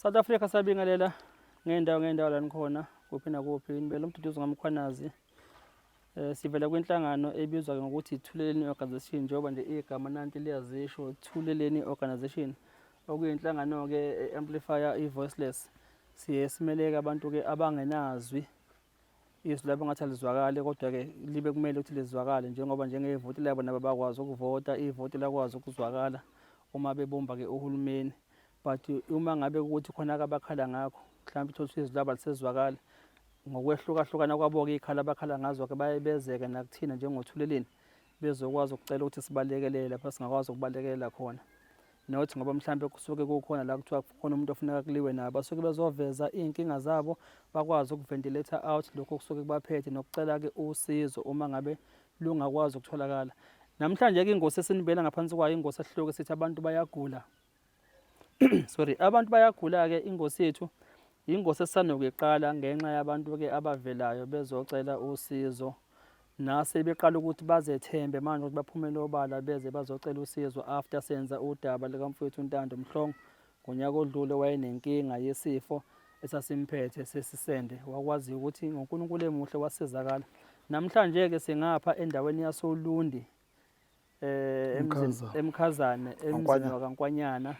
South Africa sabingelela ngeendawo la nikhona kuphi nakuphi nibele umduduzo ngamkhwanazi. Sivela kwinhlangano ebizwa ngokuthi Thuleleni Organization njengoba nje igama nanti liyazisho Thuleleni Organization okuyinhlangano ke amplifier i-voiceless. Siye simeleke abantu ke abangenazwi izwi labo ngathi alizwakale kodwa ke libe kumele ukuthi lizwakale njengoba njengevoti labo nabo bakwazi ukuvota ivoti lakwazi ukuzwakala uma bebomba ke uhulumeni. But uma ngabe ukuthi khona abakhala ngakho mhlawumbe uthola izwi labo lisezwakala ngokwehlukahlukana kwabo ke ikhala abakhala ngazo ke bayebezeke nakuthina njengothuleleni bezokwazi ukucela ukuthi sibalekelele lapha singakwazi ukubalekelela khona. Nothi ngoba mhlawumbe kusuke kukhona la kuthiwa khona umuntu ofuneka kuliwe nabo basuke bezoveza inkinga zabo bakwazi ukuventilate out lokho kusuke kubaphethe nokucela ke usizo uma ngabe lungakwazi ukutholakala. Namhlanje ke ingosi esinibela ngaphansi kwayo ingosi esihloko sithi abantu bayagula. Sorry, abantu bayagula ke ingosi yethu ingosi esanokuyiqala ngenxa yabantu ke abavelayo bezocela usizo. Nase beqala ukuthi bazethembe manje ukuthi baphumele obala beze bazocela usizo after senza udaba likamfowethu uNtando Mhlongo ngonyaka odlule wayenenkinga yesifo esasimphethe sesisende wakwazi ukuthi ngoNkulunkulu emuhle wasizakala. Namhlanje ke singapha endaweni yasoLundi eMkhazane emzini waKankwanyana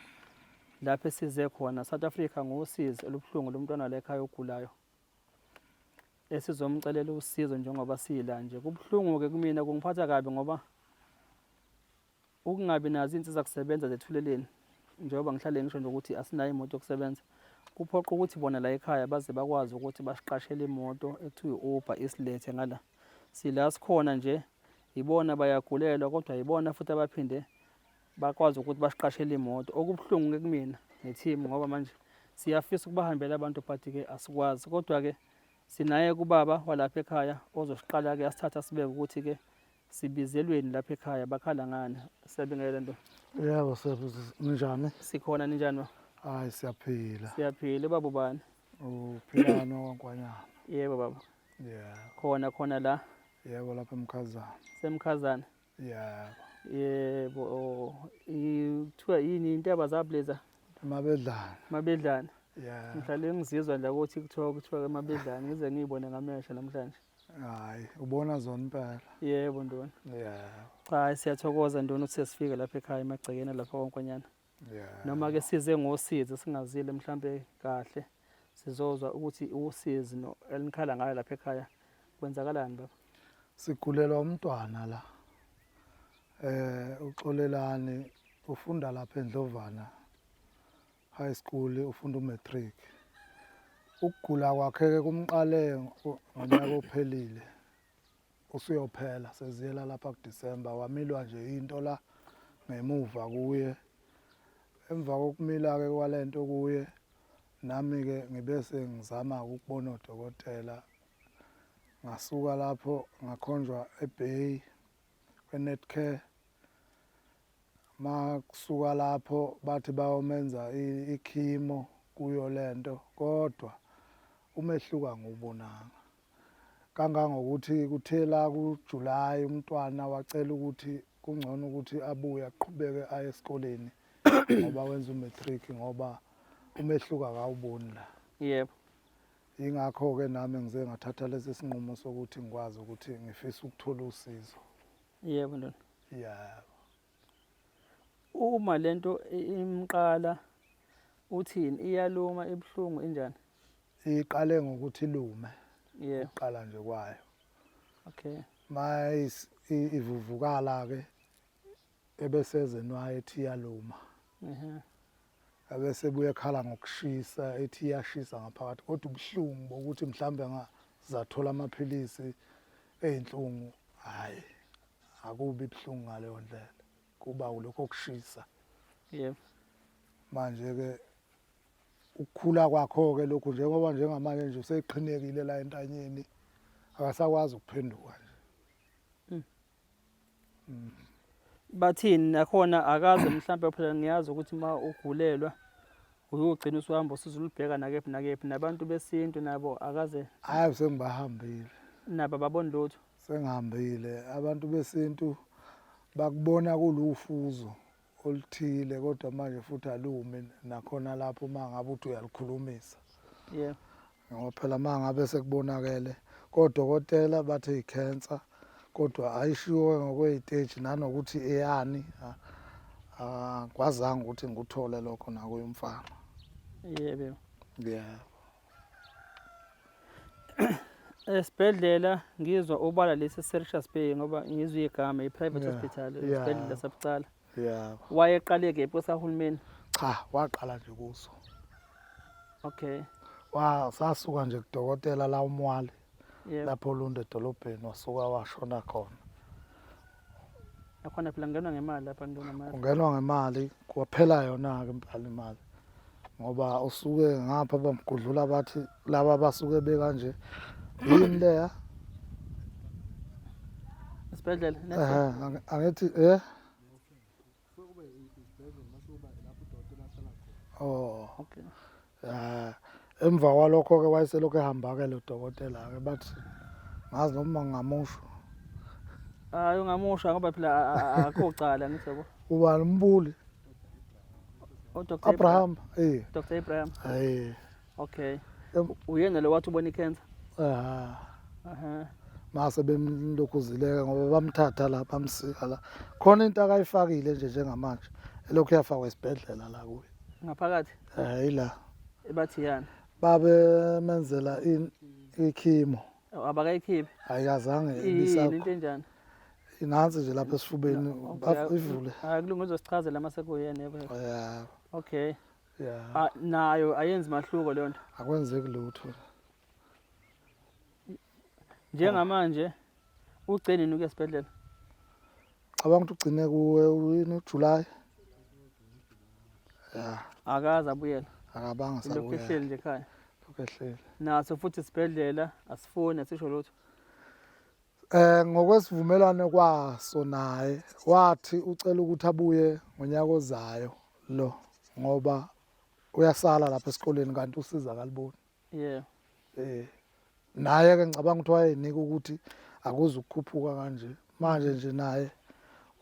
lapho size khona South Africa ngosizo olubuhlungu lomntwana la ekhaya ogulayo. Esizomcelela usizo njengoba sila nje kubuhlungu ke kumina kungiphatha kabi ngoba ukungabi nazo insizwa kusebenza zethuleleni njengoba ngihlale ngisho nje ukuthi asinayo imoto yokusebenza kuphoqa ukuthi bona la ekhaya baze bakwazi ukuthi basiqashele imoto ekuthiwa i-Uber isilethe ngala sila sikhona nje ibona bayagulelwa kodwa ibona futhi abaphinde bakwazi ukuthi basiqashele imoto okubuhlungu ke kumina neteam ngoba manje siyafisa ukubahambela abantu but ke asikwazi kodwa ke sinaye kubaba walapha ekhaya ozosiqala ke asithatha sibeke ukuthi ke sibizelweni lapha ekhaya bakhala ngani siyabingelela nto. Yebo ninjani? Sikhona ninjani? Hayi siyaphila. Siyaphila baba bani? Uphilano kwaNkwanyana. Yebo baba. Yeah. Khona la? Yebo lapha eMkhazane. Semkhazane? Yeah. Yebo. Kuthiwa yini intaba zableza? Mabedlane. Yeah. Ngihlale ngizizwa nje ukuthi kuthiwa eMabedlane ngize ngiyibone ngamehlo namhlanje. Hayi, ubona zona impela. Yebo Nduna. Yeah. Cha siyathokoza Nduna ukuthi sesifika lapha ekhaya emagcekeni lapha kwaNkwanyana. Yeah. Noma ke size ngosizo singazile mhlambe kahle sizozwa ukuthi usizi elikhala ngayo lapha ekhaya kwenzakalani baba? Sigulelwa umntwana la. uXolelani ufunda lapha eNdlovana High School ufunda umatric. Ukugula kwakhe ke kumqale ngonyaka ophelile. Usuyophela seziyela lapha kuDisemba wamilwa nje into la ngemuva kuye. Emva kokumila ke kwalento kuye nami ke ngibese ngizama ukubona udokotela. Ngasuka lapho ngakhonjwa eBay kweNetcare. Makusuka lapho bathi bayomenza ichemo kuyo lento kodwa umehluka ngubonanga. Kangangokuthi kuthe la kuJuly umntwana wacela ukuthi kungcono ukuthi abuye aqhubeke aye esikoleni ngoba wenza umatric ngoba umehluka akawuboni la. Yebo. Ingakho ke nami ngize ngathatha lesi sinqumo sokuthi ngikwazi ukuthi ngifisa ukuthola usizo. Yebo Nduna. Yeah. Uma lento imqala uthini iyaluma ibhlungu injani? Iqale ngokuthi ilume. Yeah. Uqala nje kwayo. Okay. Ivuvukala ke ebeseze nwaye ethi iyaluma. Abese buye ekhala ngokushisa ethi iyashisa ngaphakathi kodwa ubuhlungu bokuthi mhlambe ngazathola amaphilisi einhlungu hayi akubi ibhlungu ngaleyo ndlela kuba ulokho okushisa. Yebo. Manje ke ukukhula kwakho ke lokhu njengoba njengamanje nje useqhinekile la entanyeni akasakwazi ukuphenduka nje. Bathini nakhona akaze mhlambe phela ngiyazi ukuthi ma ugulelwa uyogcina usuhamba usuzulibheka nakephi nabantu besintu nabo akaze. Hayi sengibahambile. Nabo babona lutho. Sengihambile abantu besintu bakubona kulufuzo oluthile kodwa manje futhi alumi nakhona lapho mangabe uthi uyalikhulumisa yebo ngoba phela mangabe sekubonakele kodokotela bathi icancer kodwa ayishiwo ngokweziteji nanokuthi eyani kwazanga ukuthi ngikuthole lokho nakuye umfana yebo yeah esibhedlela ngizwa ubala lesi Sericious Bay ngoba ngizwe igama i-private Yeah, hospital yeah. esibhedlela sabucala yeah wayeqale kephi osahulumeni cha waqala nje kuso okay sasuka nje kudokotela la uMwali yebo lapho Lunde edolobheni wasuka washona khona akhona phela ngenwa ngemali lapha ngidona mali ungenwa ngemali kwaphela yona ke impela imali ngoba usuke ngapha bamgudlula bathi laba basuke bekanje yini leya esibhedlela angithi oh okay emva kwalokho ke wayeselokhu ehamba ke lo dokotela ke bathi ngazi noma ngamusho hayi ungamusha ngoba phela akho cala ngithi yabo ubani Mbuli uDr Abraham Dr Abraham okay Em- uyena lo wathi ubona icancer aha mase bemlokuzileka ngoba bamthatha la bamsika la khona into akayifakile nje njengamanje elokhu yafakwa esibhedlela la kuye ngaphakathi ila ebathi yana babe menzela ikhimo abakayikhiphi ayikazange into ibisakho enjani inansi nje lapha esifubeni ivule hayi kulunga uzosichazela mase kuyena yebo yeah okay yeah nayo ayenzi mahluko leyo nto akwenzeki lutho njengamanje ugcine nuke esibhedlela cabanga ukuthi ugcine kuwe yini July yeah akaza abuyela akabanga lokhu sabuya ehleli nje ekhaya lokhehlele naso futhi isibhedlela asifoni asisho lutho ngokwesivumelwano kwaso naye wathi ucela ukuthi abuye ngonyaka ozayo lo ngoba uyasala lapha esikoleni kanti usiza kaliboni yeah naye ke ngicabanga ukuthi wayenika ukuthi akuze ukukhuphuka kanje manje nje naye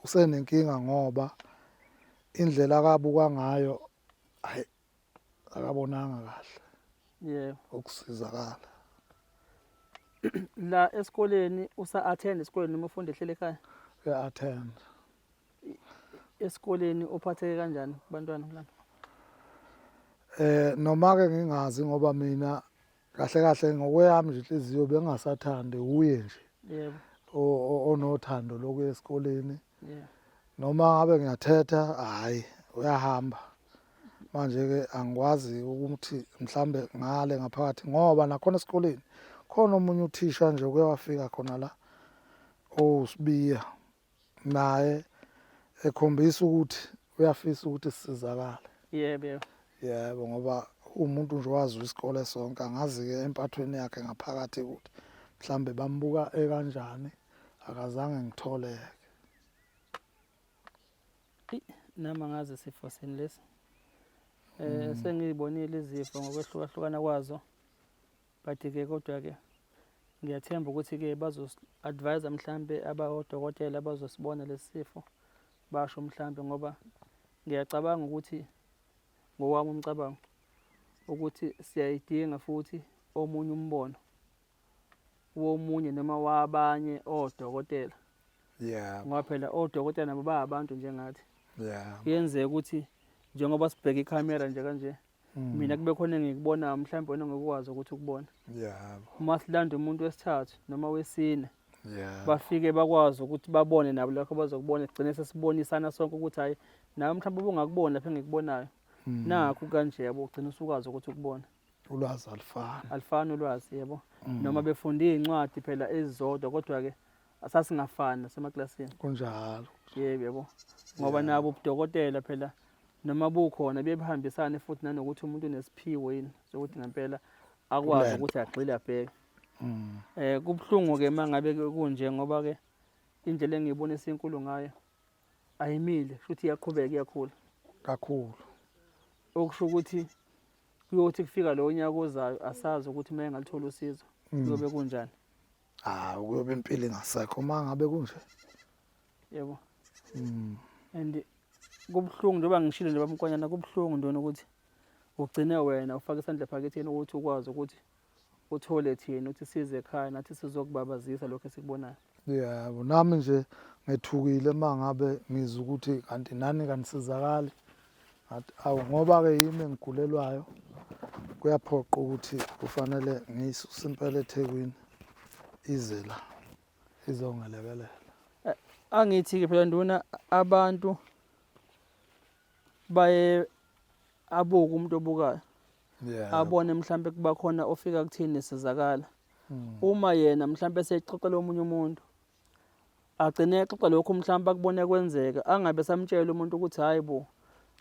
usenenkinga ngoba indlela akabuka ngayo hayi akabonanga kahle yeah ukusizakala la esikoleni usa-attend esikoleni noma ufunda ehlele ekhaya uya-attend esikoleni uphatheke kanjani kubantwana kulana noma-ke ngingazi ngoba mina kahle kahle ngokweyami nje inhliziyo bengasathandi uye nje yebo onothando lokuya esikoleni yeah noma ngabe ngiyathetha hayi uyahamba manje-ke angikwazi ukuthi mhlambe ngale ngaphakathi ngoba nakhona esikoleni khona omunye uthisha nje uke wafika khona la uSibiya naye ekhombisa ukuthi uyafisa ukuthi sisizakale yebo yebo ngoba umuntu nje wazi isikole sonke angazi-ke empathweni yakhe ngaphakathi ukuthi mhlambe bambuka ekanjani akazange ngitholeke nami angazi isifo sini lesi sengiyibonile izifo ngokwehlukahlukana kwazo but-ke kodwa-ke ngiyathemba ukuthi-ke bazosi-advise mhlambe abodokotela abazosibona lesi sifo basho mhlambe ngoba ngiyacabanga ukuthi ngowami umcabango ukuthi siyayidinga futhi omunye umbono womunye noma wabanye odokotela yeah ngoba phela odokotela nabo bayabantu njengathi yeah kuyenzeka ukuthi njengoba sibheka ikhamera nje kanje mina kube khona engikubonayo mhlawumbe wena ngokwazi ukuthi ukubona yeah uma silanda umuntu wesithathu noma wesine yeah bafike bakwazi ukuthi babone nabo lokho bazokubona sigcine sesibonisana sonke ukuthi hayi nawe mhlawumbe ubungakubona lapha engikubonayo nakho kanje yabo ugcina usukwazi ukuthi ukubona ulwazi alifani ulwazi yebo noma befunda izincwadi phela ezizodwa kodwa-ke asasingafani nasemaklasini kunjalo yebo ngoba nabo ubudokotela phela noma bukhona bebehambisane futhi nanokuthi umuntu unesiphiwo yini sokuthi ngempela akwazi ukuthi agxile abheke kubuhlungu-ke uma ngabe kunje ngoba-ke indlela engiyibonisa inkulu ngayo ayimile futhi iyaqhubeka iyakhula kakhulu okusho ukuthi kuyothi kufika lo nyaka ozayo asazi ukuthi uma engalithola usizo kuyobe kunjani kuyobe impilo ingasekho uma ngabe kunje yebo and kubuhlungu njengoba ngishilo nje bamkwanyana, kubuhlungu ntoni ukuthi ugcine wena ufake isandla ephaketheni ukuthi ukwazi ukuthi uthole thina ukuthi size ekhaya nathi sizokubabazisa lokho esikubonayo. Yebo, nami nje ngethukile uma ngabe ngizwa ukuthi kanti nani kanisizakali. Awu ngoba-ke yimi engigulelwayo kuyaphoqa ukuthi kufanele ngiyisuse impela eThekwini ize la izongelekelela. Angithi-ke phela nduna abantu baye abuke umuntu obukayo, abone mhlambe kuba khona ofika kuthini nesizakala. Uma yena mhlambe esexoxela omunye umuntu agcine exoxa lokho mhlambe akubone kwenzeka, angabe samtshela umuntu ukuthi hayi bo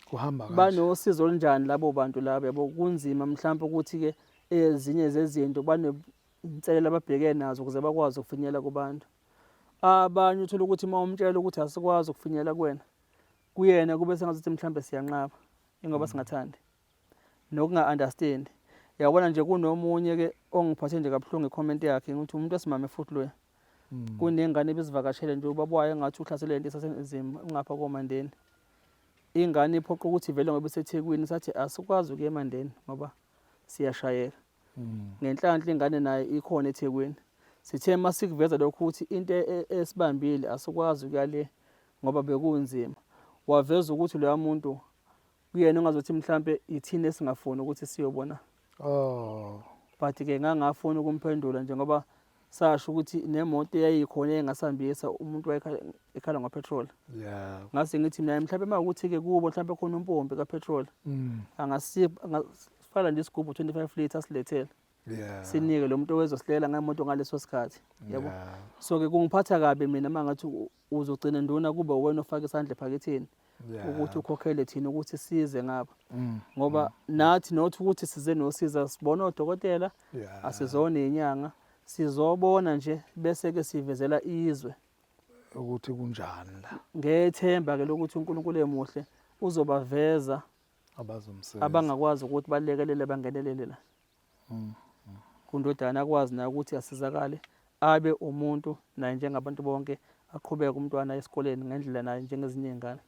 Kuhamba kanje. banosizo olunjani labo bantu labo, yabo kunzima mhlambe ukuthi-ke ezinye zezinto banenselela ababhekene nazo ukuze bakwazi ukufinyelela kubantu. Abanye uthola ukuthi uma umtshela ukuthi asikwazi ukufinyelela kuwena, kuyena kube sengazuthi mhlambe siyanqaba ingoba singathandi nokunga-understand. Yabona nje kunomunye-ke ongiphathe nje kabuhlungu i-comment yakhe ukuthi umuntu wesimame futhi loya. Kunengane ebizivakashele nje ubaba wayo engathi uhlasele into esasenizima ungapha komandeni. Ingane iphoqa ukuthi vele ngoba iseThekwini sathi asikwazi ukuya eMandeni ngoba siyashayeka. Ngenhlanhla ingane nayo ikhona eThekwini. Sithe masikuveza lokho ukuthi into esibambile asikwazi ukuya le ngoba bekunzima. Waveza ukuthi loya muntu kuyena ongazothi mhlambe ithini esingafuni ukuthi siyobona. But-ke ngangafuna ukumphendula njengoba sasho ukuthi nemoto eyayikhona engasambisa umuntu ekhala ngapetrol. Ngase ngithi mina mhlambe makuthi-ke kubo mhlambe khona umpompi kapetrol angasifala nje isigubhu 25 liters silethele. Sinike lo muntu owezosilela ngemoto ngaleso sikhathi, yabo. So-ke kungiphatha kabi mina mangathi uzogcina nduna kube wena ofaka isandla ephaketheni ukuthi ukhokhele thina ukuthi size ngapha. Ngoba nathi nothi ukuthi size nosiza sibona odokotela, asizona inyanga, sizobona nje bese-ke sivezela izwe ukuthi kunjani la. Ngethemba-ke lokuthi uNkulunkulu emuhle uzobaveza abangakwazi ukuthi balekelele bangenelele la. Kundodana akwazi naye ukuthi asizakale, abe umuntu naye njengabantu bonke, aqhubeke umntwana esikoleni ngendlela naye njengezinye izingane.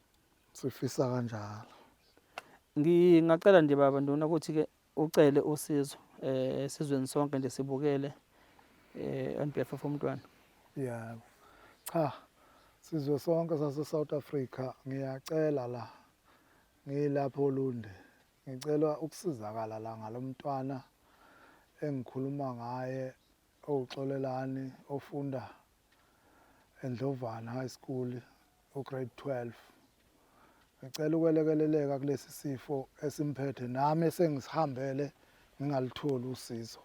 Sifisa kanjalo. Ngingacela nje baba nduna ukuthi-ke ucele usizo esizweni sonke nje sibukele on behalf of umntwana. Yebo. Cha, sizwe sonke sase-South Africa ngiyacela la ngilapho Olunde. Ngicela ukusizakala la ngalomntwana engikhuluma ngaye oXolelani ofunda eNdlovana High School grade 12. Ngicela ukwelekeleleka kulesi sifo esimphethe nami esengisihambele ngingalitholi usizo.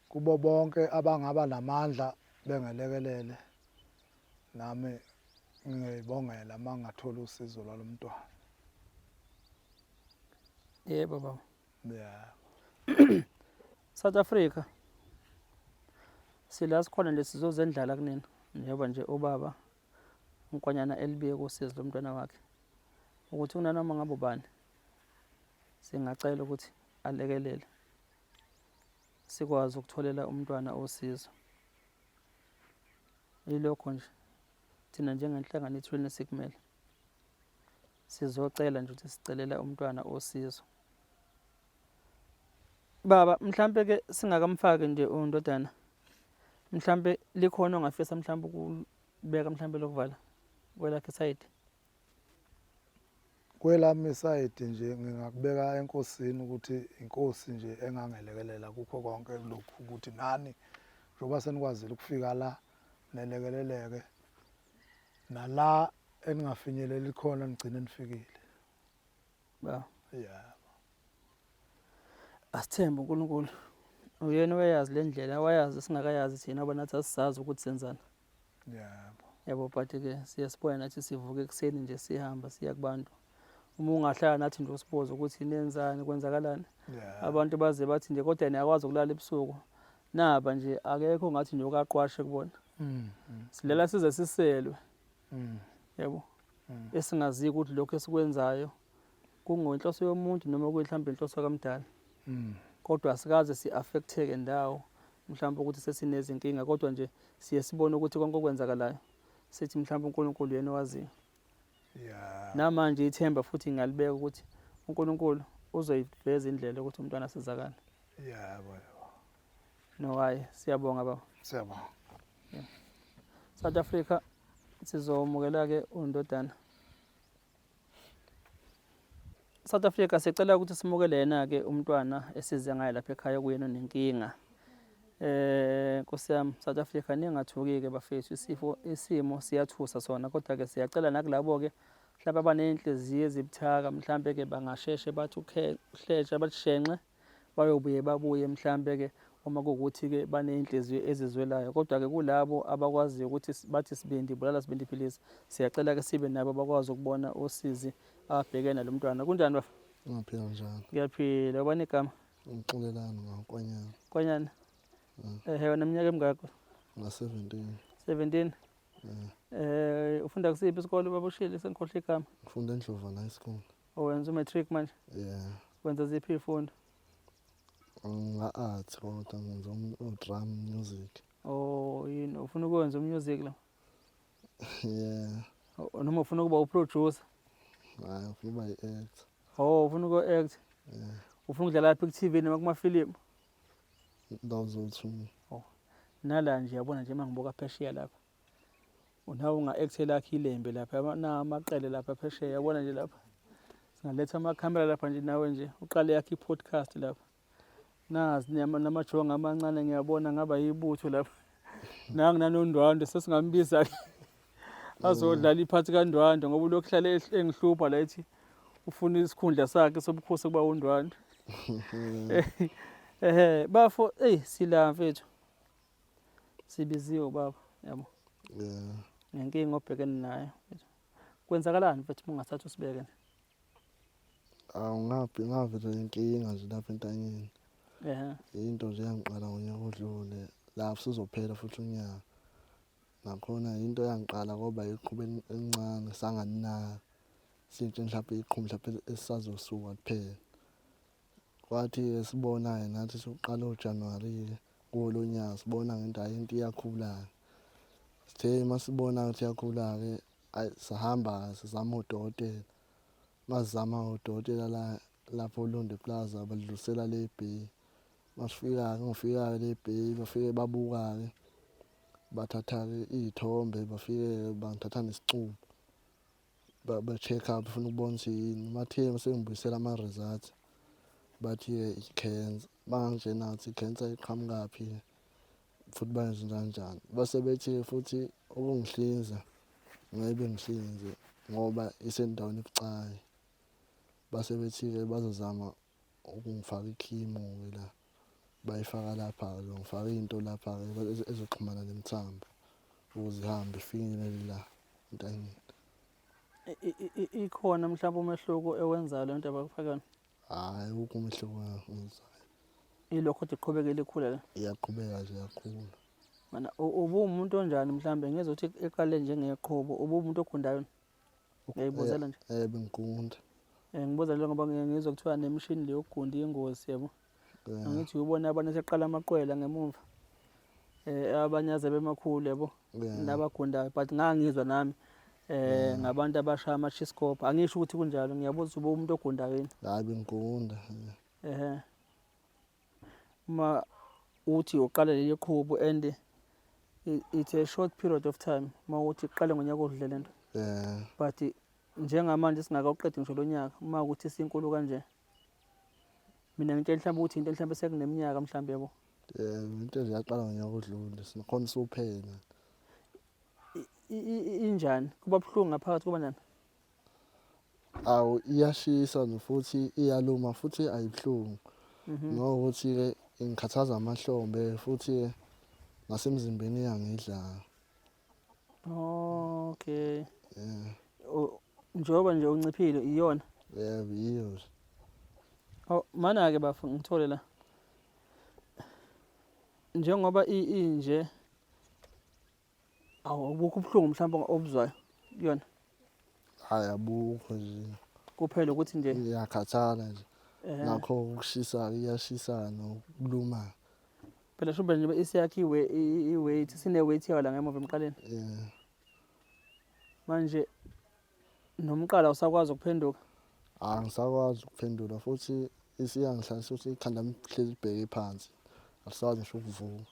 Kubo bonke abangaba namandla bengelekelele nami ngiyibongela mangathola usizo lwalomntwana. Yebo baba. South Africa sila sikhona nje sizozendlala kunina njengoba nje ubaba uNkwanyana elibiye kusizo lomntwana wakhe ukuthi unanoma ngabe ubani singacela ukuthi alekelele sikwazi ukutholela umntwana osizo. Yilokho nje thina njengenhlangano ithuleni sikumele sizocela nje ukuthi sicelela umntwana osizo. Baba mhlambe ke singakamfaki nje undodana, mhlambe likhona ongafisa mhlambe ukubeka mhlambe lokuvala kwelakhe side. Kwelami side nje ngingakubeka enkosini ukuthi inkosi nje engangelekelela kukho konke lokhu ukuthi nani njoba senikwazile ukufika la nelekeleleke nala eningafinyeleli khona nigcine nifikile. Asithembe uNkulunkulu. Uyena oyazi le ndlela, wayazi singakayazi thina ngoba nathi asisazi ukuthi senzani. Yabo but-ke siyasibona nathi sivuka ekuseni nje sihamba siya kubantu. Uma ungahlala nathi nje usibuze ukuthi nenzani kwenzakalani. Abantu baze bathi nje kodwa niyakwazi ukulala ebusuku. Naba nje akekho ngathi nje okaqwashe kubona. Silela size siselwe. Yabo. Esingazi ukuthi lokho esikwenzayo kungoyinhloso yomuntu noma kuyihlambe inhloso kaMdala. Kodwa asikaze si-affecteke ndawo mhlawumbe ukuthi sesinezinkinga kodwa nje siye sibone ukuthi konke okwenzakalayo sithi mhlawumbe uNkulunkulu yena owaziyo. Yeah. Namanje ithemba futhi ngalibeka ukuthi uNkulunkulu uzoyiveza indlela ukuthi umntwana asizakale. Yebo. No hayi siyabonga baba. Siyabonga. South Africa sizomukela ke undodana. South Africa sicela ukuthi simukele yena ke umntwana esize ngaye lapha ekhaya kuyena nenkinga. Nkosi yami South Africa ningathuki ke bafethu isimo siyathusa sona kodwa ke siyacela nakulabo ke mhlawumbe abanenhliziyo ezibuthaka mhlawumbe ke bangasheshe bathi ukhehleje abashenxe bayobuye babuye mhlawumbe ke uma kuwukuthi ke banenhliziyo ezizwelayo kodwa ke kulabo abakwazi ukuthi bathi sibindi bulala sibindi philisi siyacela ke sibe nabo bakwazi ukubona osizi abhekene nalomntwana kunjani bafa Ngaphila njalo. ngiyaphila ubani igama Ngixolelana ngakwanyana. kwanyana wena minyaka emingaki Nga 17. 17 ufunda kusiphi isikole babushile sengikhohle igama Ngifunda eNdlovana High School. wenza umatric manje Yeah. wenza ziphi izifundo Nga-art kodwa ngenza drum music. yini ufuna ukwenza umusic la Yeah. noma ufuna ukuba uproducer Hayi ufuna ukuba yi-act. ufuna uku-act Yeah. ufuna ukudlala lapha ku-TV noma kumafilimu Those are two. nala nje yabona nje mangibuka phesheya lapha unawo unga-actela akhe ilembe lapha amaqele lapha phesheya yabona nje lapha singaletha amakhamera lapha nje nawe nje uqale yakhe i-podcast lapha nazi namajongo amancane ngiyabona ngaba yibutho lapha nangu nanondwandwe sesingambiza azodlala iphathi kaNdwandwe ngoba ulokuhlala engihlupha la ethi ufuna isikhundla sakhe sobukhosi kuba uNdwandwe bafo sila mfethu sibiziwe baba yabo Yeah. nenkinga obhekene nayo kwenzakalani mfethu ungathatha usibeke nje Ngavela inkinga nje lapha entanyeni. Into nje yangiqala ngonyaka odlule lapho sizophela futhi unyaka. Nakhona into yangiqala ngoba iqhube encane sanganinaka. Sintshe mhlawumbe iqhuma mhlawumbe esisazosuka kuphela. Kwathi sibona nathi soqala uJanuary kulonyaka sibona ngento into iyakhula. Sithe masibona ukuthi iyakhula ke sahamba sizama udokotela. Mazama udokotela lapho uLunde Plaza badlulisela le Bay. Ngifika le Bay bafike babuka ke bathatha ke izithombe bafike bangithatha nesicubu. Ba check up ufuna ukubona yini mathe sengibuyisela ama results bathi i-cancer bangangitshena ukuthi i-cancer iqhamukaphi futhi bayenze kanjani base bethi futhi ukungihlinza ngeke ngihlinze ngoba isendaweni ebucayi base bethi ke bazozama ukungifaka ichemo la bayifaka lapha lo ngifaka into lapha ezoxhumana nemithambo ukuze ihambe ifinyelele la entanyeni. Ikhona mhlawumbe umehluko ewenza le nto abakufakana Hayi ukho umehluko wenzayo. Ilokho ukuthi iqhubekele ikhula la. Iyaqhubeka nje yakhula. Mana ubumuntu onjani mhlawumbe ngeze ukuthi eqale njengeqhobo ubumuntu ogundayo. Ngiyayibuzela nje. Bengikunda. Ngibuza lo ngoba ngizwe kuthiwa nemishini le yokugunda ingozi yabo. Angithi ubona abantu seqala amaqwela ngemuva. Abanyaze bemakhulu yabo. Nabagundayo but ngangizwa nami ngabantu abashaya ama-chiscope angisho ukuthi kunjalo ngiyabuza ube umuntu ogundayo yini. Hayi bengikunda. Ma uthi uqala leli qhubu and it's a short period of time ma uthi iqale ngonyaka odlule lento. But njengamanje singakaqedi ngisho lo nyaka uma ukuthi isinkulu kanje mina ngitshela mhlawumbe ukuthi into mhlawumbe sekuneminyaka mhlawumbe yabo. Into nje yaqala ngonyaka odlule sinakhona sophela. Injani kuba buhlungu ngaphakathi kuba njani? Awu iyashisa futhi iyaluma futhi ayibuhlungu. Ngokuthi ke ingikhathaza amahlombe futhi nasemzimbeni iyangidla. Okay. Njoba nje unciphile iyona. Yiyo. Mana ke bafu ngithole la. Njengoba inje awubukho ubuhlungu mhlawumbe obuzwayo kuyona. Hayi abukho nje. Kuphela ukuthi nje iyakhathala nje. Nakho ukushisa iyashisa nokuluma. Phela shube nje isiyakhiwe iweight sine weight yayo la ngemuva emqaleni. Manje nomqala usakwazi ukuphenduka. Angisakwazi ukuphendula futhi isiyangihlalisa ukuthi ikhanda lami lihlezi libheke phansi. Alisakwazi ngisho ukuvuka.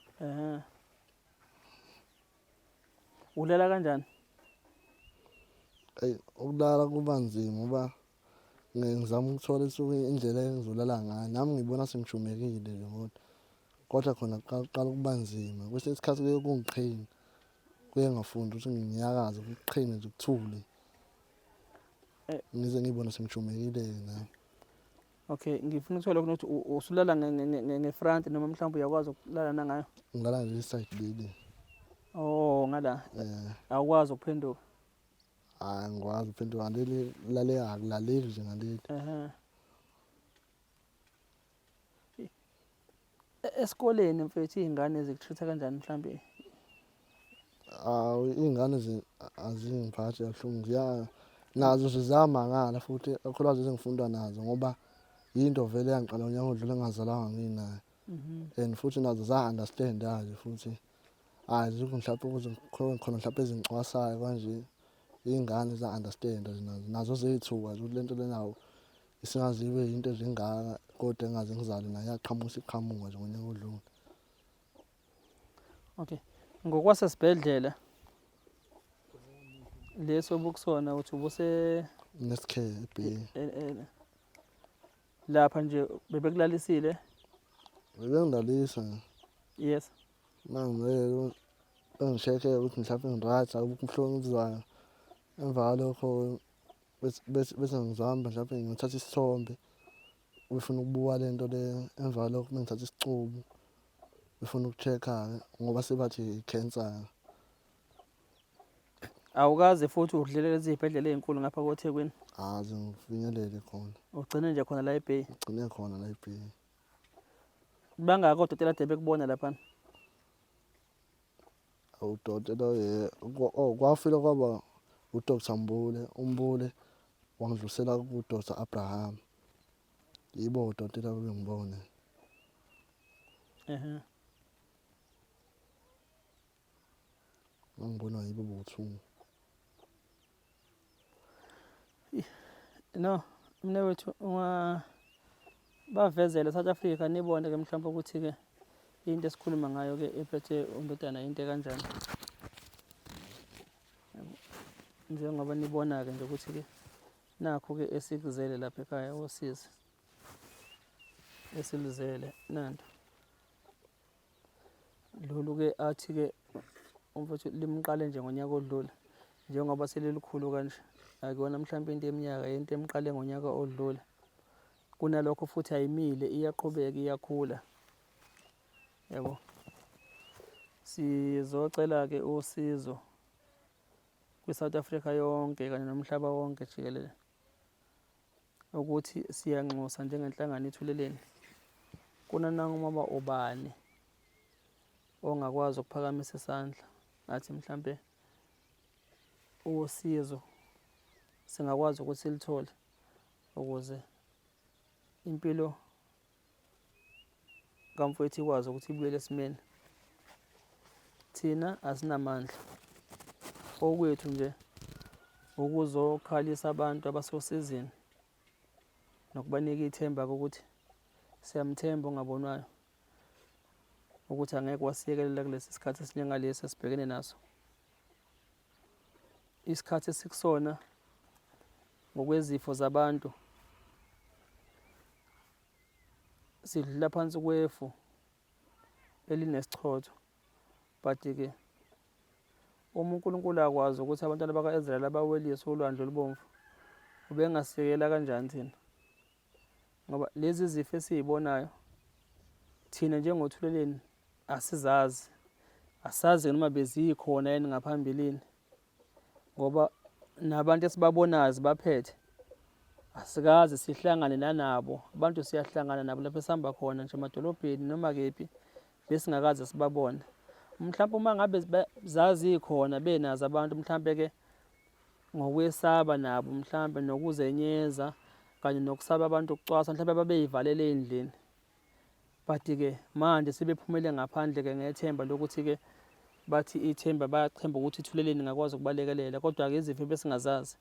Ulala kanjani? Ukulala kuba nzima ngoba ngizama ukuthola indlela engizolala ngayo. Nami ngibona sengijumekile nje kodwa khona kuqala ukuba nzima. Kwesinye isikhathi kuye kungiqhine. Kuye ngafundi ukuthi nginyakaze kuqhine nje kuthule. Ngize ngibona sengijumekile-ke nami. Okay, ngifuna ukuthola ukuthi usulala ngefront noma mhlawumbe uyakwazi ukulala nangayo? Ngilala nje iside leli. Oh, ngala. Awukwazi ukuphenduka. Angikwazi ukuphendula leli lale akulaleli nje ngaleli. Esikoleni mfethu izingane zikutreat kanjani mhlambe? Iy'ngane azingiphathi kabuhlungu. Nazo zizamangala futhi kakhulukazi ezengifunda nazo ngoba yinto vele yangiqala unyaka odlule engingazalanga nginayo. And futhi nazo za-understand-a-ke futhi. Azikho mhlawumbe ukuze khona mhlawumbe ezingicwasayo kanje. Iy'ngane za-understand-a nazo zey'thuka ukuthi lento lenawo isingaziwe yinto ezingaka kodwa engaze ngizale nayo yaqhamuka iqhamuka nje ngonyaka odlule. Okay. Ngokwasesibhedlela leso obukusona uthi ubuse Nesicare eBay. Lapha nje bebekulalisile? Bebengidlalisa. Yes. Mangivele bengishekhe ukuthi mhlawumbe ngiright akukho ubuhlungu obuzwayo. Emva kwalokho bese ngizama mhlawumbe ngithatha isithombe. Befuna ukubuka lento le. Emva kwalokho bengithatha isicubu. Befuna ukucheck-a ngoba sebathi i-cancer. Awukaze futhi udlulele ezibhedlela ezinkulu ngapha koThekwini? Aze ngifinyelele khona. Ugcine nje khona la eBay? Ugcine khona la eBay. Bangaka odokotela ade bekubona lapha? Udokotela kwafika kwaba uDr Mbule. uMbule wangidlulisela kuDr Abraham. Yibo odokotela bengibone. Ngibona yibo bothu. No, mnewethu bavezela South Africa nibone ke mhlawumbe ukuthi ke into esikhuluma ngayo ke ephethe uNdodana into kanjani. Njengoba nibona ke nje ukuthi ke nakho ke esikuzele lapha ekhaya osizi. Esilizele nanto. Lolu ke athi ke umfowethu limqale nje ngonyaka odlule. Njengoba selilikhulu kanje. Akuyona mhlawumbe into eminyaka into emqale ngonyaka odlule. Kunalokho futhi ayimile iyaqhubeka iyakhula. Yabo. Sizocela ke usizo kwiSouth Africa yonke kanye nomhlaba wonke jikelele. Ukuthi siyanxusa njengenhlangano ithuleleni. Kunanoma ubani ongakwazi ukuphakamisa isandla athi mhlambe usizo singakwazi ukuthi silithole ukuze impilo kamfowethu ikwazi ukuthi ibuyele esimeni. Thina asinamandla. Okwethu nje ukuzokhalisa abantu abasosizini nokubanika ithemba ukuthi siyamthemba ongabonwayo ukuthi angeke wasiyekelela kulesi sikhathi esinjengalesi esibhekene naso. Isikhathi esikusona ngokwezifo zabantu sidlula phansi kwefu elinesichotho, but ke uma uNkulunkulu akwazi ukuthi abantwana bakaIsrael abawelise ulwandle olubomvu ubengasikela kanjani thina? Ngoba lezi zifo esizibonayo thina njengothuleleni asizazi. Asazi noma bezikhona yini ngaphambilini. Ngoba nabantu esibabonayo baphethe asikazi sihlangane nanabo. Abantu siyahlangana nabo lapho esihamba khona nje emadolobheni noma kephi besingakaze sibabone. Mhlawumbe uma ngabe zazi ikhona benazi abantu mhlawumbe ke ngokwesaba nabo mhlawumbe nokuzenyeza kanye nokusaba abantu ukucwasa mhlawumbe babeyivalele endlini. But ke manje sebephumele ngaphandle ke ngethemba lokuthi ke bathi ithemba bayachemba ukuthi ithuleleni lingakwazi ukubalekelela, kodwa-ke izifo besingazazi.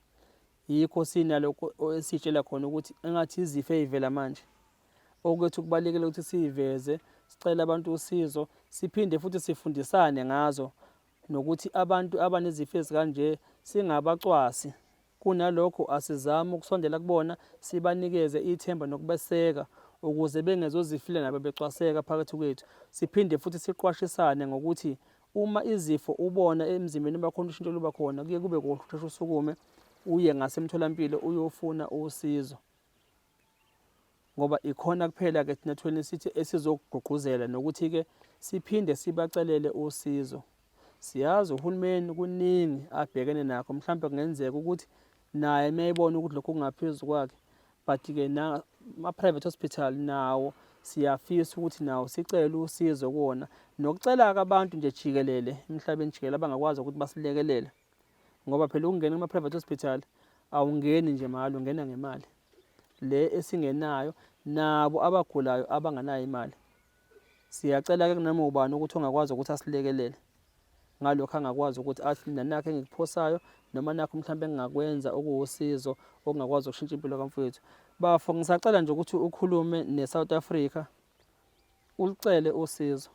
Yikho sinalokho esitshela khona ukuthi engathi izifo ey'vela manje okwethu kubalulekile ukuthi siyiveze, sicele abantu usizo, siphinde futhi sifundisane ngazo, nokuthi abantu abanezifo ezikanje singabacwasi. Kunalokho asizame ukusondela kubona, sibanikeze ithemba nokubeseka ukuze bengezozifile nabo becwaseka phakathi kwethu. Siphinde futhi siqwashisane ngokuthi uma izifo ubona emzimbeni bakhona ushintsho luba khona, kuye kube kuhle usheshe usukume uye ngasemtholampilo uyofuna usizo, ngoba ikhona kuphela-ke thina thweni sithi esizokugqugquzela nokuthi-ke siphinde sibacelele usizo. Siyazi uhulumeni kuningi abhekene nakho, mhlawumbe kungenzeka ukuthi naye mayebona ukuthi lokho kungaphezu kwakhe, but-ke ama-private hospital nawo siyafisa ukuthi nawo sicele usizo kuwona, nokucela-ke abantu nje jikelele emhlabeni jikelele abangakwazi ukuthi basilekelele, ngoba phela ukungena kuma-private hospital awungeni nje mahhala, ungena ngemali le esingenayo, nabo abagulayo abanganayo imali. Siyacela-ke kunoma ubani ukuthi ongakwazi ukuthi asilekelele ngalokho angakwazi ukuthi athi mina nakho engikuphosayo, noma nakho mhlawumbe engingakwenza okuwusizo okungakwazi ukushintsha impilo kamfowethu. Bafo, ngisacela nje ukuthi ukhulume ne-South Africa ulicele usizo.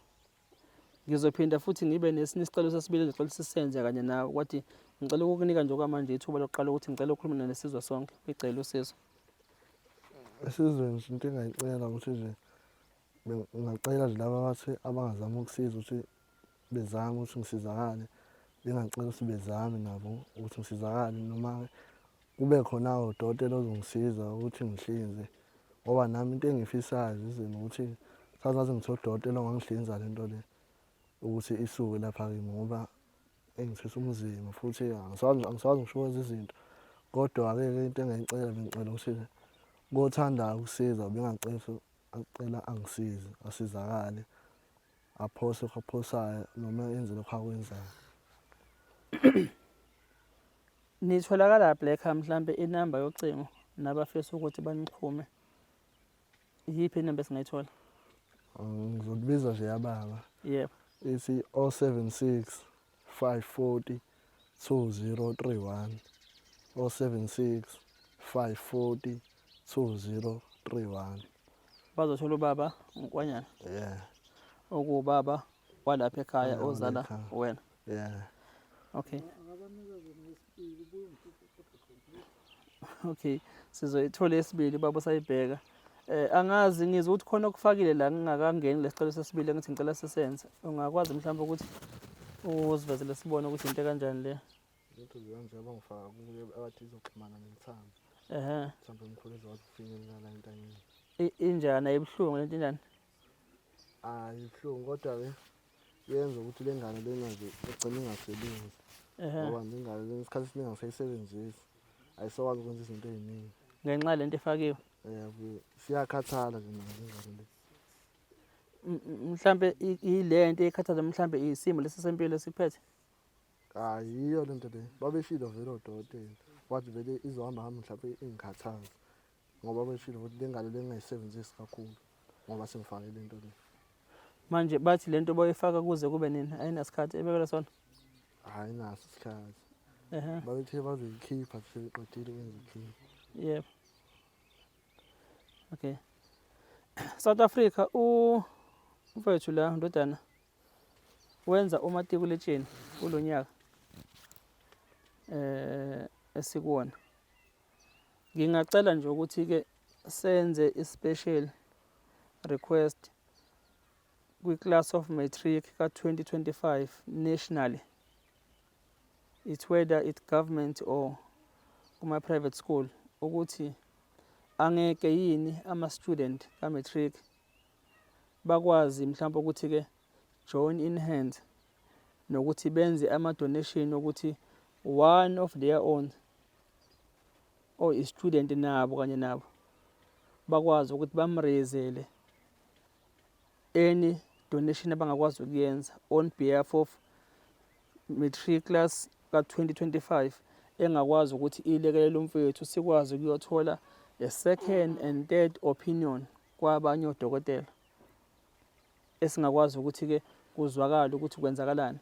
Ngizophinda futhi ngibe nesinye isicelo sesibili engicela sisenze kanye nawe, kwathi ngicela ukukunika nje okwamanje ithuba lokuqala ukuthi ngicela ukukhuluma nesizwe sonke ngicela usizo. Esizweni into engayicela ukuthi nje ngingacela nje laba abathi abangazama ukusiza ukuthi bezame ukuthi ngisizakale, bengacela ukuthi bezame nabo ukuthi ngisizakale, noma kube khona udokotela ozongisiza ukuthi ngihlinze, ngoba nami into engiyifisayo izini ukuthi sazazi ngithola udokotela ongangihlinza lento le ukuthi isuke lapha kimi, ngoba engithwesa umzimba futhi angiswazi ngisho izinto. Kodwa-ke into engayicela bengicela ukuthi kothandayo ukusiza acela angisize, asizakale, aphose lokho akuphosayo noma enze lokho akwenzayo. Nitholakala Black mhlambe inamba yocingo nabafisa ukuthi banixhume, yiphi inamba esingayithola? Ngizokubiza nje yababa. Yebo. Ithi 076 540 2031, 076 540 2031. Bazothola ubaba Nkwanyana. Yeah. Okuwubaba walapha ekhaya ozala wena. Yeah. Okay. Okay, sizoyithola esibili baba sayibheka. Angazi ngizwe ukuthi khona okufakile la ngingakangeni lesicelo sesibili engithi ngicela sisenze. Ungakwazi mhlawumbe ukuthi uzivezele sibone ukuthi into kanjani le. Into nje abangifaka kuye abathi izoxhumana nemthambo. Mhlawumbe umkhulu ezokwazi ukufinyelela la entanyeni. Injani ayibuhlungu lento injani? Ibuhlungu, kodwa-ke yenza ukuthi le ngane lena nje igcine ingasebenzi. Ngoba ngingane le isikhathi esiningi angisayisebenzisi, ayisakwazi ukwenza izinto ey'ningi ngenxa lento efakiwe. Siyakhathala nje nayo ingane le. Mhlambe ile nto ekhathaza mhlambe isimo lesempilo esikuphethe. Yiyo lento le babeshilo vele odokotela wathi vele izohamba hamba mhlawumbe ingikhathaza, ngoba beshilo ukuthi le ngane le ngingayisebenzisi kakhulu ngoba sengifake lento le. Manje bathi lento boyifaka kuze kube nini, ayinasikhathi ebekela sona? Ayinaso isikhathi. Babethe bazoyikhipha sebeqedile ukwenza ikhipha. Yebo. Okay. South Africa umfowethu la ndodana wenza umatikuletsheni kulonyaka esikuwona. Ngingacela nje ukuthi ke senze i-special request kwi-class of matric ka-2025 nationally. It's whether it's government or kuma-private school, ukuthi angeke yini ama-student ka-matric bakwazi mhlawumbe ukuthi-ke join in hand nokuthi benze ama-donation ukuthi one of their own or i-student nabo kanye nabo bakwazi ukuthi bamrezele any donation abangakwazi ukuyenza on behalf of matric class ka-2025 engakwazi ukuthi ilekelele umfowethu sikwazi ukuyothola a second and third opinion kwabanye odokotela esingakwazi ukuthi-ke kuzwakala ukuthi kwenzakalani.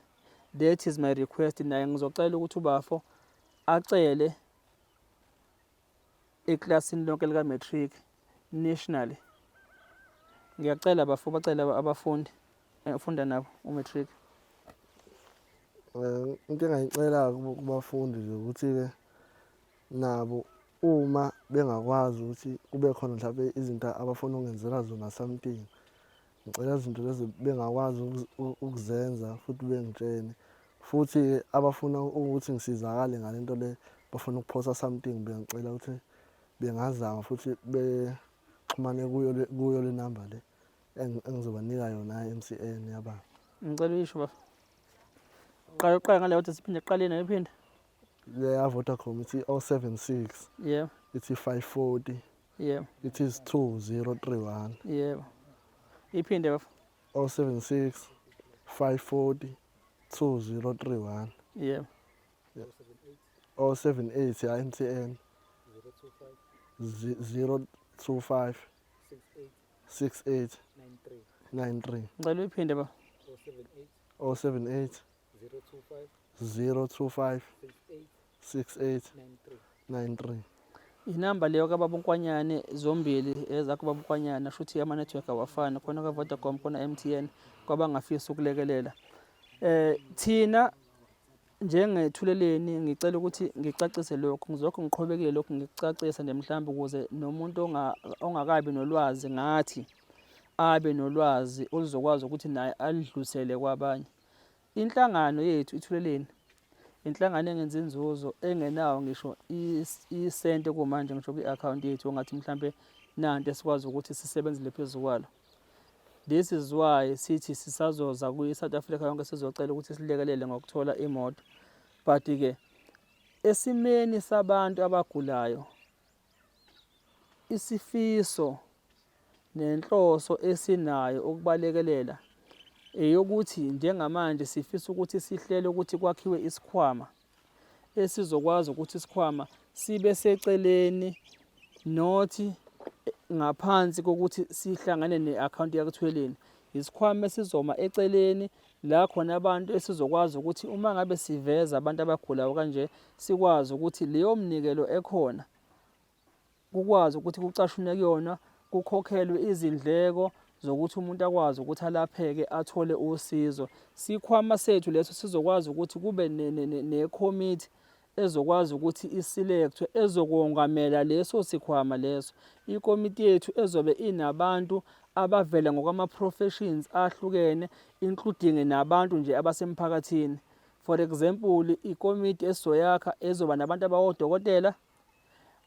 That is my request. Naye ngizocela ukuthi uBafo acele eklasini lonke lika matric nationally. Ngiyacela Bafo bacele abafundi ufunda nabo umatric. Into engayicela kubafundi nje ukuthi-ke nabo uma bengakwazi ukuthi kube khona mhlawumbe izinto abafuna ukungenzela zona something, ngicela izinto lezi bengakwazi ukuzenza futhi bengitshene, futhi abafuna ukuthi ngisizakale ngale nto le bafuna ukuphosa something, bengicela ukuthi bengazama futhi bexhumane kuyo le number le engizobanika yona MCN yaba. Ngicela uyisho Bafo. Qala ngale wathi siphinde siqale nayo iphinde. Le ya Vodacom ithi 076. Yeah. Ithi 540. Yeah. It is 2031. Yeah. Iphinde Bafo. 076 540 2031. Yeah. 078 ya MTN 025 68 93. Ngicela uyiphinde Bafo. 078 025 68 93. Inamba leyo kaBaba uNkwanyane zombili ezakho Baba uNkwanyane shuthi ama network awafani khona ka Vodacom khona MTN kwabangafisa ukulekelela. Thina njengethuleleni ngicela ukuthi ngicacise lokho ngizokho ngiqhubekile lokho ngicacisa nemhlamba ukuze nomuntu ongakabi nolwazi ngathi abe nolwazi oluzokwazi ukuthi naye alidlulisele kwabanye. Inhlangano yethu ithuleleni inhlangano engenza inzuzo engenawo ngisho isente kumanje ngisho kwi-account yethu ongathi mhlambe nanto esikwazi ukuthi sisebenzele phezukwalo. This is why sithi sisazoza kwi-South Africa yonke sizocela ukuthi silekelele ngokuthola imoto. But ke esimeni sabantu abagulayo isifiso nenhloso esinayo ukubalekelela eyokuthi njengamanje sifisa ukuthi sihlele ukuthi kwakhiwe isikhwama esizokwazi ukuthi isikhwama sibe seceleni nothi ngaphansi kokuthi sihlangane ne-account yakuthweleni. Isikhwama esizoma eceleni la khona abantu esizokwazi ukuthi uma ngabe siveza abantu abagulayo kanje sikwazi ukuthi leyo mnikelo ekhona kukwazi ukuthi kucashunwe kuyona kukhokhelwe izindleko zokuthi umuntu akwazi ukuthi alapheke athole usizo. Sikhwama sethu leso sizokwazi ukuthi kube ne-committee ezokwazi ukuthi iselectwe ezokongamela leso sikhwama leso. Ikomiti yethu ezobe inabantu abavela ngokwama-professions ahlukene including nabantu nje abasemphakathini. For example, ikomiti esizoyakha ezoba nabantu abawodokotela,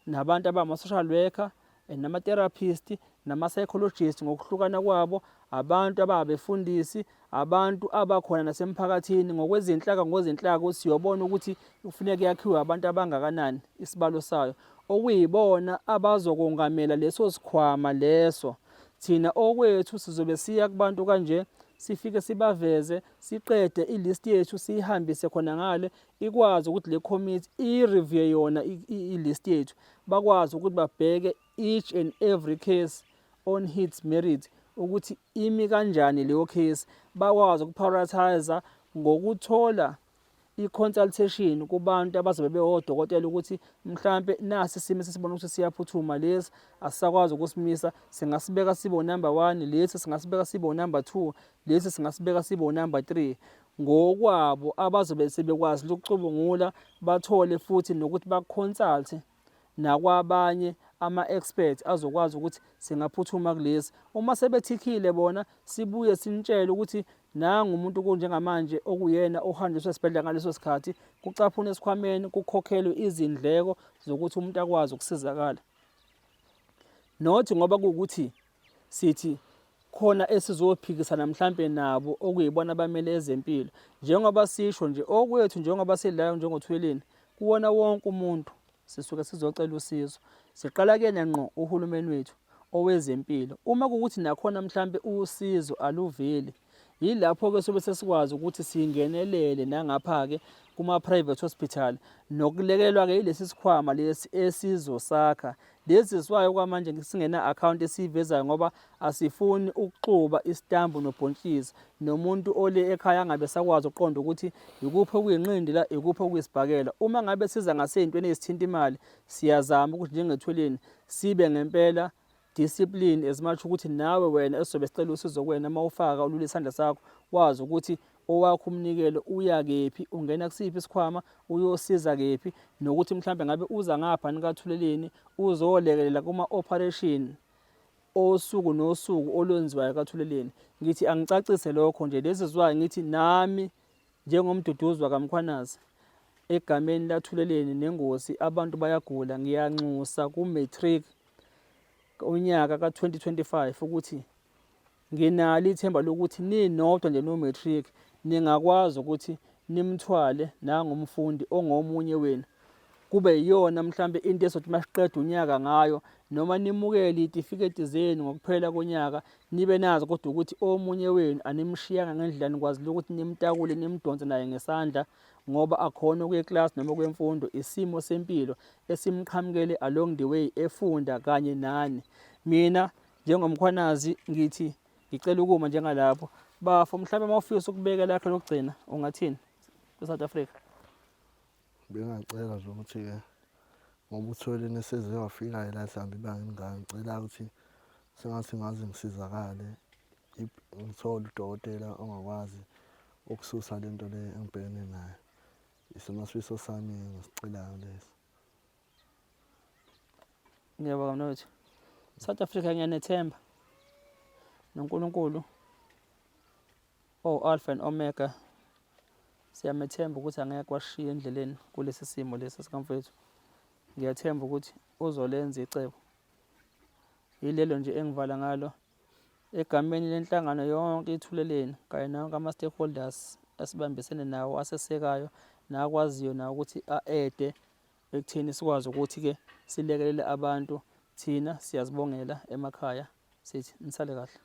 nabantu abama-social worker, nama-therapist, nama-psychologist ngokuhlukana kwabo, abantu ababefundisi, abantu abakhona nasemphakathini ngokwezinhlaka siyobona ukuthi kufuneka yakhiwe abantu abangakanani isibalo sayo okuyibona abazokongamela leso sikhwama leso. Thina okwethu sizobe siya kubantu kanje sifike sibaveze siqede ilist yethu sihambise khona ngale ikwazi ukuthi le committee i-review yona ilist yethu bakwazi ukuthi babheke each and every case on its merit ukuthi imi kanjani leyo case, bakwazi ukuprioritize ngokuthola i-consultation kubantu abazobe bewodokotela ukuthi mhlambe nasi isimo sesibona ukuthi siyaphuthuma lesi asisakwazi ukusimisa singasibeka sibo number 1, lesi singasibeka sibo number 2, lesi singasibeka sibo number 3 ngokwabo abazobe sebekwazi ukucubungula bathole futhi nokuthi baconsult nakwabanye ama-experts azokwazi ukuthi singaphuthuma kulesi. Uma sebethikile bona sibuye sinitshele ukuthi nanga umuntu kunjengamanje okuyena ohanjiswe esibhedlela ngaleso sikhathi kucaphuna esikhwameni kukhokhelwe izindleko zokuthi umuntu akwazi ukusizakala. Nothi ngoba kuukuthi sithi khona esizophikisana mhlambe nabo okuyibona abamele ezempilo njengoba sisho nje okwethu njengoba silayo njengothweleni kuwona wonke umuntu sisuke sizocela usizo. Siqala ke ngqo uhulumeni wethu owezempilo. Uma kuukuthi nakhona mhlambe usizo aluveli yilapho ke sobe sesikwazi ukuthi singenelele nangapha ke kuma-private hospital, nokulekelelwa-ke yilesi sikhwama lesi esizosakha. Lezi zwayo kwamanje singena-akhawunti esiyivezayo ngoba asifuni ukuxuba isitambu nobhontshisi, nomuntu ole ekhaya angabe sakwazi ukuqonda ukuthi ikuphi okuyinqindi la, ikuphi okuyisibhakela. Uma ngabe siza ngasey'ntweni ezithinta imali, siyazama ukuthi njengetholeni sibe ngempela discipline as much ukuthi nawe wena esizobe sicela usizo kuwena uma ufaka ulula isandla sakho, wazi ukuthi owakho umnikelo uya kephi, ungena kusiphi isikhwama, uyosiza kephi, nokuthi mhlambe ngabe uza ngapha nikaThuleleni uzolekelela kuma-operation osuku nosuku olwenziwayo kaThuleleni. Ngithi angicacise lokho nje, lezi zwayo ngithi nami njengomduduzi waKaMkhwanazi egameni laThuleleni nengosi abantu bayagula, ngiyanxusa ku-matric unyaka ka-2025 ukuthi nginalo ithemba lokuthi ninodwa nje no-matric ningakwazi ukuthi nimthwale nangomfundi ongomunye wenu, kube yiyona mhlambe into esothi masiqeda unyaka ngayo, noma nimukele iy'tifiketi zenu ngokuphela konyaka, nibe nazi kodwa ukuthi omunye wenu animshiyanga ngendlela nikwazile ukuthi nimtakule nimdonse naye ngesandla, ngoba akhona okwe-class noma kwemfundo, isimo sempilo esimqhamukele along the way, efunda kanye nani. Mina njengomkhwanazi ngithi ngicela ukuma njengalapho bafo, mhlawumbe uma ufisa ukubeka lakho lokugcina ungathini kwi-South Africa? Bengingacela nje ukuthi-ke ngoba uThuleleni eseze wafika la sihamba ibanga elingaka, ngicela ukuthi sengathi ngaze ngisizakale, ngithole udokotela ongakwazi ukususa le nto le engibhekene nayo. Isemasifiso sami ngisicelayo leso. Ngiyabonga mnewethu. South Africa ngiyanethemba noNkulunkulu Alpha and Omega, siyamethemba ukuthi angeke washiya endleleni kulesi simo lesi sikamfethu. Ngiyathemba ukuthi uzolenza icebo. Yilelo nje engivala ngalo egameni lenhlangano yonke iThuleleni kanye nonke ama-stakeholders asibambisene nawo, asesekayo nakwaziyo nawo ukuthi a-ede ekutheni sikwazi ukuthi-ke silekelele abantu. Thina siyazibongela emakhaya, sithi nisale kahle.